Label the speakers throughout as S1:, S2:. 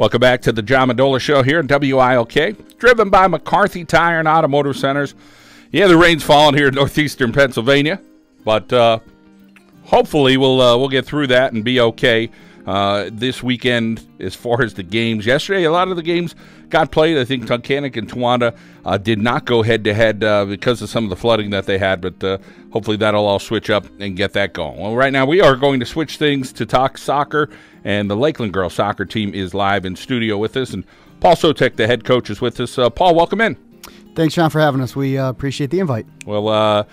S1: Welcome back to the John Mendola Show here in WILK, driven by McCarthy Tire and Automotive Centers. Yeah, the rain's falling here in northeastern Pennsylvania, but hopefully we'll get through that and be okay this weekend as far as the games. Yesterday, a lot of the games got played. I think Tunkhannock and Towanda did not go head-to-head because of some of the flooding that they had, but hopefully that'll all switch up and get that going. Well, right now we are going to switch things to talk soccer, and the Lakeland Girls Soccer Team is live in studio with us, and Paul Sotak, the head coach, is with us. Paul, welcome in.
S2: Thanks, John, for having us. We appreciate the invite.
S1: Well,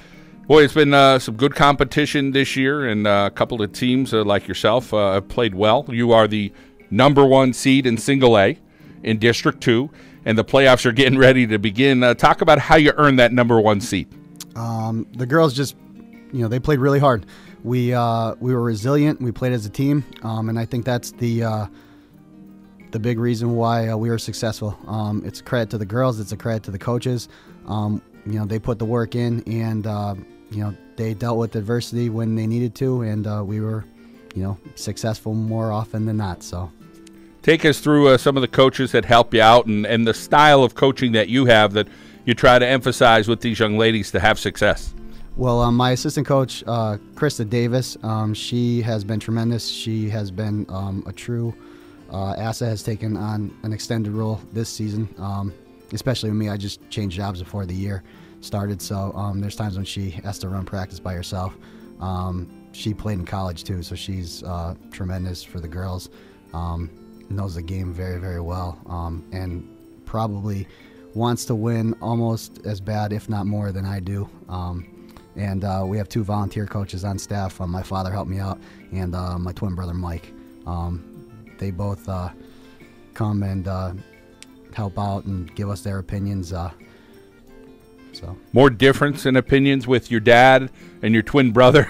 S1: boy, it's been some good competition this year, and a couple of teams like yourself have played well. You are the #1 seed in Single A in District 2, and the playoffs are getting ready to begin. Talk about how you earned that #1 seed.
S2: The girls just, they played really hard. We were resilient. We played as a team, and I think that's the big reason why we were successful. It's a credit to the girls. It's a credit to the coaches. They put the work in, and they dealt with adversity when they needed to, and we were, successful more often than not. So,
S1: take us through some of the coaches that help you out, and the style of coaching that you have that you try to emphasize with these young ladies to have success.
S2: Well, my assistant coach, Krista Davis, she has been tremendous. She has been a true asset, has taken on an extended role this season, especially with me. I just changed jobs before the year started, so there's times when she has to run practice by herself. She played in college too, so she's tremendous for the girls. Knows the game very, very well, and probably wants to win almost as bad, if not more, than I do. And we have 2 volunteer coaches on staff. My father helped me out, and my twin brother Mike. They both come and help out and give us their opinions. So
S1: more difference in opinions with your dad and your twin brother.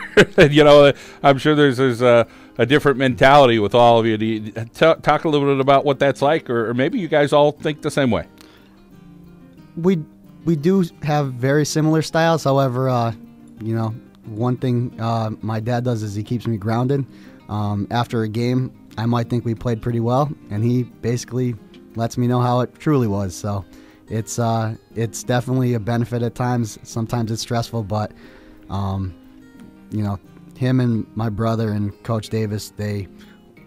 S1: I'm sure there's a different mentality with all of you. Do you talk a little bit about what that's like, or maybe you guys all think the same way?
S2: We do have very similar styles. However, one thing my dad does is he keeps me grounded. After a game, I might think we played pretty well, and he basically lets me know how it truly was. So it's definitely a benefit at times. Sometimes it's stressful, but him and my brother and Coach Davis, they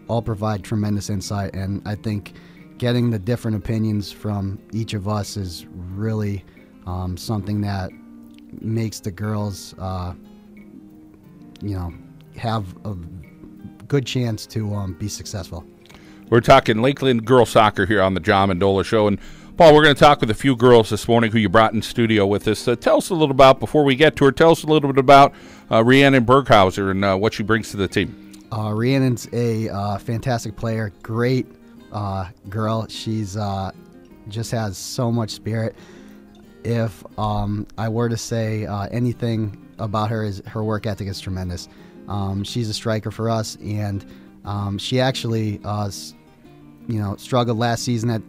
S2: all provide tremendous insight, and I think getting the different opinions from each of us is really something that makes the girls have a good chance to be successful.
S1: We're talking Lakeland Girls Soccer here on the John Mendola Show, and Paul, we're going to talk with a few girls this morning who you brought in studio with us. Tell us a little about, before we get to her, tell us a little bit about Rhiannon Berghauser and what she brings to the team.
S2: Rhiannon's a fantastic player, great girl. She's just has so much spirit. If I were to say anything about her, is her work ethic is tremendous. She's a striker for us, and she actually struggled last season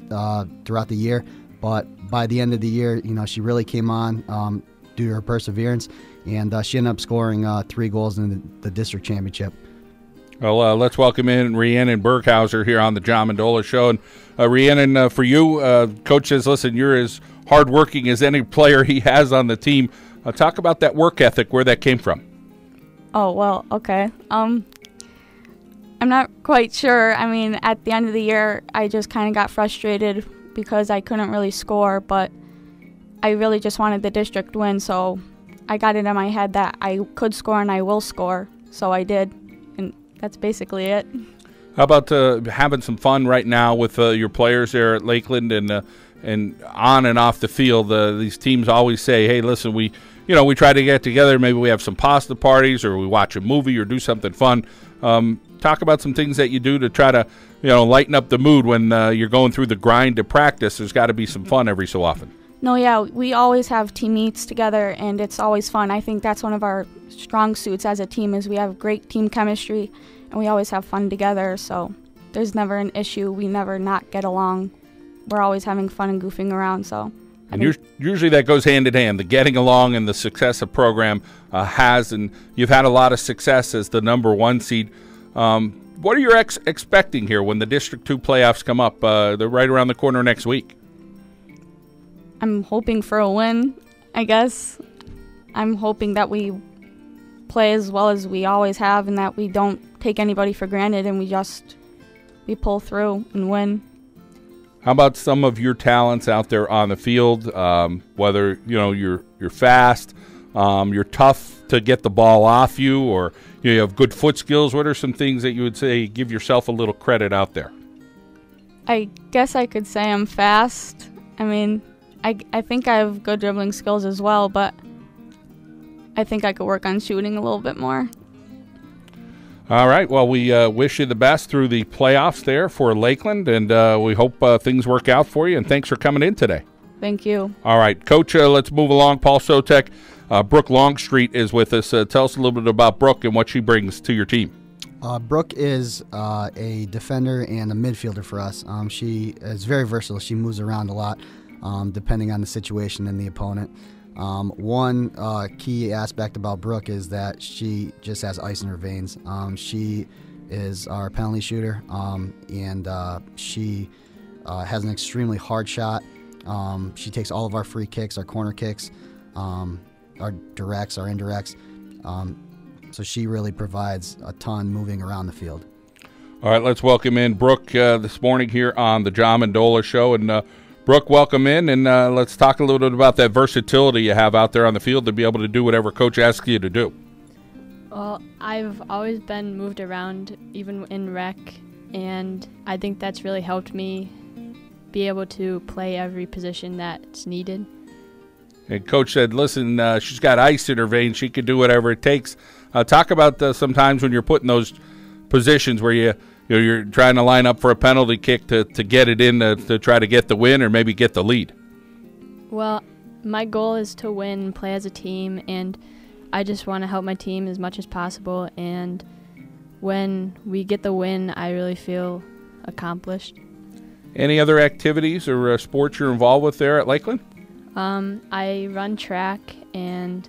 S2: throughout the year, but by the end of the year, she really came on due to her perseverance, and she ended up scoring 3 goals in the district championship.
S1: Well, let's welcome in Rhiannon Berghauser here on the John Mendola Show. And Rhiannon, for you, Coach says, listen, you're as hardworking as any player he has on the team. Talk about that work ethic, where that came from.
S3: Oh, well, okay. I'm not quite sure. I mean, at the end of the year, I just kind of got frustrated because I couldn't really score, but I really just wanted the district win, so I got it in my head that I could score and I will score, so I did, and that's basically it.
S1: How about having some fun right now with your players there at Lakeland and on and off the field? These teams always say, hey, listen, we try to get together, maybe we have some pasta parties or we watch a movie or do something fun. Talk about some things that you do to try to, lighten up the mood when you're going through the grind to practice. There's got to be some fun every so often.
S3: No, yeah, we always have team meets together, and it's always fun. I think that's one of our strong suits as a team is we have great team chemistry, and we always have fun together, so there's never an issue. We never not get along. We're always having fun and goofing around, so.
S1: And usually that goes hand in hand, the getting along and the success a program has, and you've had a lot of success as the #1 seed. what are you expecting here when the District 2 playoffs come up? They're right around the corner next week.
S3: I'm hoping for a win, I guess. I'm hoping that we play as well as we always have and that we don't take anybody for granted and we pull through and win.
S1: How about some of your talents out there on the field? Whether you're fast, you're tough to get the ball off you, or you have good foot skills. What are some things that you would say give yourself a little credit out there?
S3: I guess I could say I'm fast. I mean, I think I have good dribbling skills as well, but I think I could work on shooting a little bit more.
S1: All right. Well, we wish you the best through the playoffs there for Lakeland, and we hope things work out for you, and thanks for coming in today.
S3: Thank you.
S1: All right. Coach, let's move along. Paul Sotak, Brooke Longstreet is with us. Tell us a little bit about Brooke and what she brings to your team.
S2: Brooke is a defender and a midfielder for us. She is very versatile. She moves around a lot depending on the situation and the opponent. One key aspect about Brooke is that she just has ice in her veins. She is our penalty shooter, and she has an extremely hard shot. She takes all of our free kicks, our corner kicks, our directs, our indirects. So she really provides a ton moving around the field.
S1: All right, let's welcome in Brooke this morning here on the John Mendola Show. And Brooke, welcome in, and let's talk a little bit about that versatility you have out there on the field to be able to do whatever Coach asks you to do.
S4: Well, I've always been moved around, even in rec, and I think that's really helped me be able to play every position that's needed.
S1: And Coach said, listen, she's got ice in her veins. She can do whatever it takes. Talk about sometimes when you're put in those positions where you're trying to line up for a penalty kick to get it in to try to get the win or maybe get the lead.
S4: Well, my goal is to win, play as a team, and I just want to help my team as much as possible. And when we get the win, I really feel accomplished.
S1: Any other activities or sports you're involved with there at Lakeland?
S4: I run track, and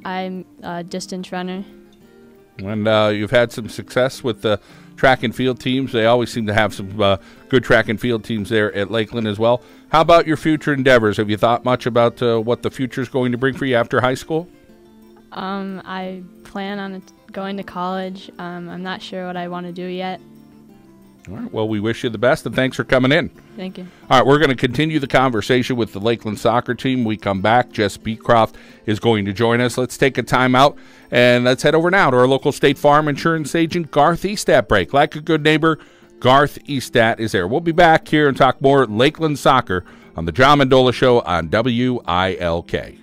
S4: I'm a distance runner.
S1: And you've had some success with the track and field teams. They always seem to have some good track and field teams there at Lakeland as well. How about your future endeavors? Have you thought much about what the future is going to bring for you after high school?
S4: I plan on going to college. I'm not sure what I want to do yet.
S1: All right. Well, we wish you the best, and thanks for coming in.
S4: Thank you.
S1: All right, we're going to continue the conversation with the Lakeland soccer team. We come back. Jess Beecroft is going to join us. Let's take a timeout, and let's head over now to our local State Farm insurance agent, Garth Estat break. Like a good neighbor, Garth Estat is there. We'll be back here and talk more Lakeland soccer on the John Mendola Show on WILK.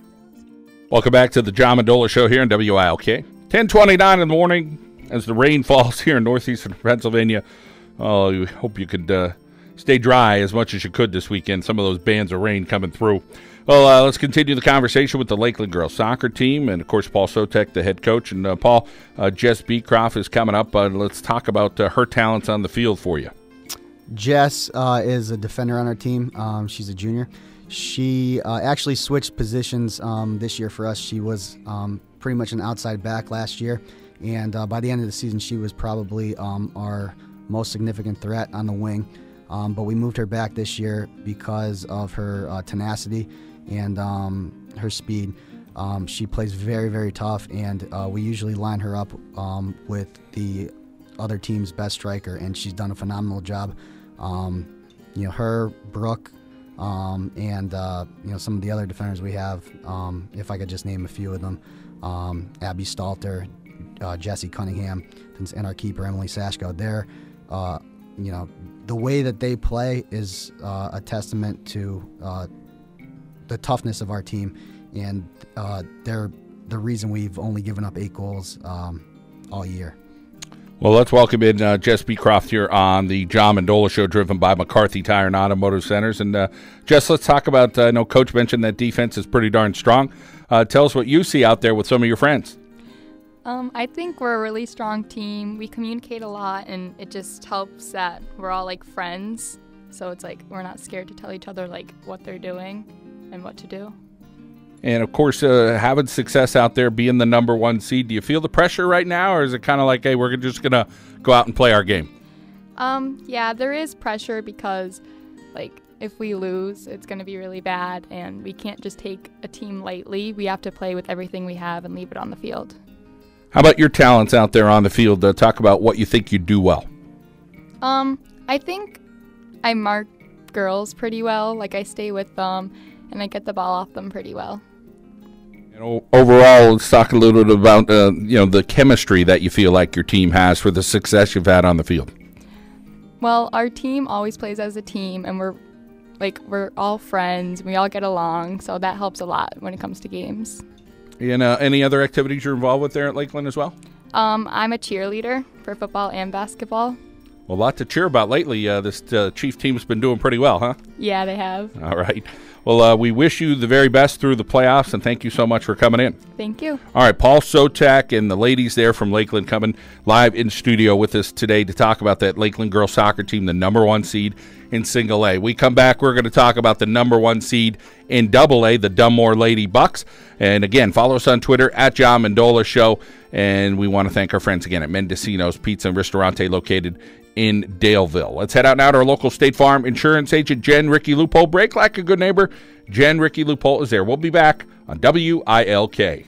S1: Welcome back to the John Mendola Show here on WILK. 10:29 in the morning as the rain falls here in northeastern Pennsylvania. Oh, I hope you could stay dry as much as you could this weekend. Some of those bands of rain coming through. Well, let's continue the conversation with the Lakeland Girls Soccer Team and, of course, Paul Sotak, the head coach. And, Paul, Jess Beecroft is coming up. Let's talk about her talents on the field for you.
S2: Jess is a defender on our team. She's a junior. She actually switched positions this year for us. She was pretty much an outside back last year. And by the end of the season, she was probably our most significant threat on the wing, but we moved her back this year because of her tenacity and her speed. She plays very, very tough, and we usually line her up with the other team's best striker, and she's done a phenomenal job. Her, Brooke, and some of the other defenders we have, if I could just name a few of them, Abby Stalter, Jesse Cunningham, and our keeper Emily Sashko. They're the way that they play is a testament to the toughness of our team, and they're the reason we've only given up 8 goals all year.
S1: Well, let's welcome in Jess Beecroft here on the John Mendola Show, driven by McCarthy Tire and Automotive Centers. And Jess, let's talk about, I know Coach mentioned that defense is pretty darn strong. Tell us what you see out there with some of your friends.
S5: I think we're a really strong team. We communicate a lot, and it just helps that we're all like friends. So it's like we're not scared to tell each other like what they're doing and what to do.
S1: and of course, having success out there, being the number 1 seed. Do you feel the pressure right now, or is it kind of like, hey, we're just going to go out and play our game?
S5: Yeah, there is pressure because, like, if we lose, it's going to be really bad, and we can't just take a team lightly. We have to play with everything we have and leave it on the field.
S1: How about your talents out there on the field? Talk about what you think you do well.
S5: I think I mark girls pretty well. Like, I stay with them, and I get the ball off them pretty well.
S1: Overall, let's talk a little bit about the chemistry that you feel like your team has for the success you've had on the field.
S5: Well, our team always plays as a team, and we're all friends. We all get along, so that helps a lot when it comes to games.
S1: And any other activities you're involved with there at Lakeland as well?
S5: I'm a cheerleader for football and basketball.
S1: Well, a lot to cheer about lately. This Chief team's been doing pretty well, huh?
S5: Yeah, they have.
S1: All right. Well, we wish you the very best through the playoffs, and thank you so much for coming in.
S5: Thank you.
S1: All right, Paul Sotak and the ladies there from Lakeland coming live in studio with us today to talk about that Lakeland Girls Soccer Team, the number 1 seed in Single A. We come back, we're going to talk about the number 1 seed in Double A, the Dunmore Lady Bucks. And again, follow us on Twitter at John Mendola Show. And we want to thank our friends again at Mendocino's Pizza and Ristorante located in Daleville. Let's head out now to our local State Farm insurance agent, Jen Ricky Loophole. Break like a good neighbor. Jen Ricky Loophole is there. We'll be back on WILK.